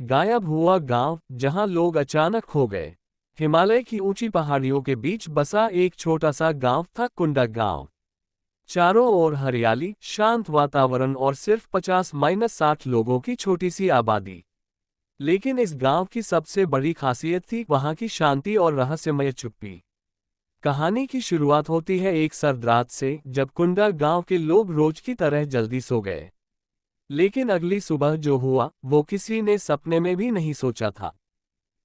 गायब हुआ गांव, जहां लोग अचानक खो गए। हिमालय की ऊंची पहाड़ियों के बीच बसा एक छोटा सा गांव था कुंडा गांव। चारों ओर हरियाली, शांत वातावरण और सिर्फ 50-60 लोगों की छोटी सी आबादी। लेकिन इस गांव की सबसे बड़ी खासियत थी वहां की शांति और रहस्यमय चुप्पी। कहानी की शुरुआत होती है एक सर्द रात से, जब कुंडा गांव के लोग रोज की तरह जल्दी सो गए। लेकिन अगली सुबह जो हुआ वो किसी ने सपने में भी नहीं सोचा था।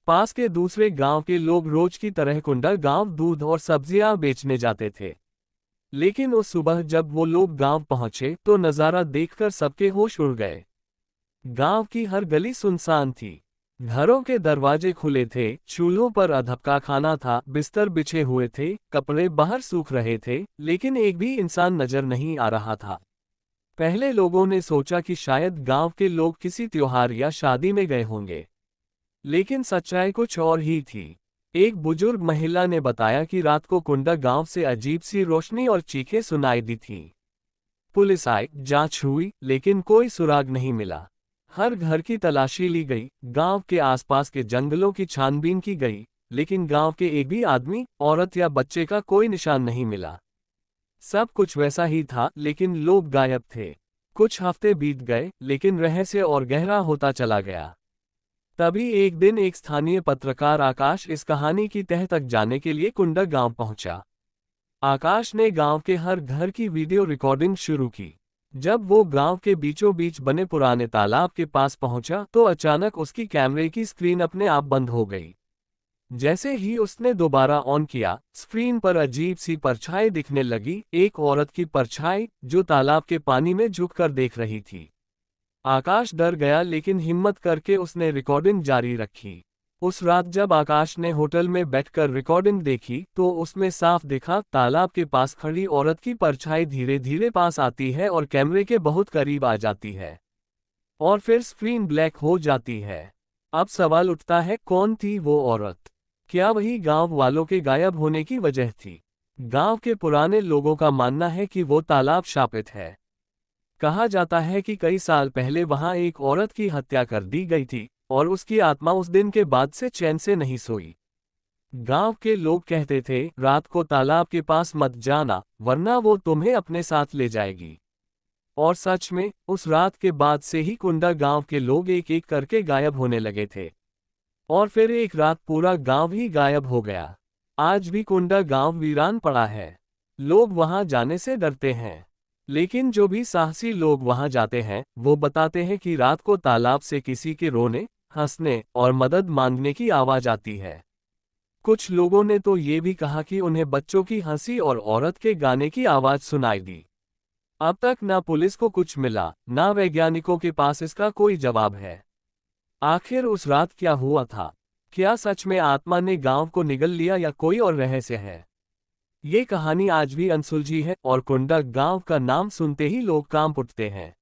पास के दूसरे गांव के लोग रोज की तरह कुंडा गांव दूध और सब्जियां बेचने जाते थे। लेकिन उस सुबह जब वो लोग गांव पहुंचे तो नजारा देखकर सबके होश उड़ गए। गांव की हर गली सुनसान थी। घरों के दरवाजे खुले थे, चूल्हों पर अधपका खाना था, बिस्तर बिछे हुए थे, कपड़े बाहर सूख रहे थे, लेकिन एक भी इंसान नजर नहीं आ रहा था। पहले लोगों ने सोचा कि शायद गांव के लोग किसी त्योहार या शादी में गए होंगे। लेकिन सच्चाई कुछ और ही थी। एक बुजुर्ग महिला ने बताया कि रात को कुंडा गांव से अजीब सी रोशनी और चीखें सुनाई दी थीं। पुलिस आई, जांच हुई, लेकिन कोई सुराग नहीं मिला। हर घर की तलाशी ली गई, गांव के आसपास के जंगलों की छानबीन की गई, लेकिन गांव के एक भी आदमी, औरत या बच्चे का कोई निशान नहीं मिला। सब कुछ वैसा ही था, लेकिन लोग गायब थे। कुछ हफ्ते बीत गए, लेकिन रहस्य और गहरा होता चला गया। तभी एक दिन एक स्थानीय पत्रकार आकाश इस कहानी की तह तक जाने के लिए कुंडा गांव पहुंचा। आकाश ने गांव के हर घर की वीडियो रिकॉर्डिंग शुरू की। जब वो गांव के बीचों बीच बने पुराने तालाब के पास पहुंचा तो अचानक उसकी कैमरे की स्क्रीन अपने आप बंद हो गई। जैसे ही उसने दोबारा ऑन किया, स्क्रीन पर अजीब सी परछाई दिखने लगी, एक औरत की परछाई जो तालाब के पानी में झुककर देख रही थी। आकाश डर गया, लेकिन हिम्मत करके उसने रिकॉर्डिंग जारी रखी। उस रात जब आकाश ने होटल में बैठकर रिकॉर्डिंग देखी तो उसमें साफ दिखा, तालाब के पास खड़ी औरत की परछाई धीरे धीरे पास आती है और कैमरे के बहुत करीब आ जाती है। और फिर स्क्रीन ब्लैक हो जाती है। अब सवाल उठता है, कौन थी वो औरत? क्या वही गांव वालों के गायब होने की वजह थी? गांव के पुराने लोगों का मानना है कि वो तालाब शापित है। कहा जाता है कि कई साल पहले वहां एक औरत की हत्या कर दी गई थी और उसकी आत्मा उस दिन के बाद से चैन से नहीं सोई। गांव के लोग कहते थे, रात को तालाब के पास मत जाना, वरना वो तुम्हें अपने साथ ले जाएगी। और सच में, उस रात के बाद से ही कुंडा गांव के लोग एक एक करके गायब होने लगे थे। और फिर एक रात पूरा गांव ही गायब हो गया। आज भी कुंडा गांव वीरान पड़ा है। लोग वहां जाने से डरते हैं। लेकिन जो भी साहसी लोग वहां जाते हैं वो बताते हैं कि रात को तालाब से किसी के रोने, हंसने और मदद मांगने की आवाज आती है। कुछ लोगों ने तो ये भी कहा कि उन्हें बच्चों की हंसी और औरत के गाने की आवाज सुनाई दी। अब तक ना पुलिस को कुछ मिला, ना वैज्ञानिकों के पास इसका कोई जवाब है। आखिर उस रात क्या हुआ था? क्या सच में आत्मा ने गांव को निगल लिया या कोई और रहस्य है? ये कहानी आज भी अनसुलझी है और कुंडा गांव का नाम सुनते ही लोग कांप उठते हैं।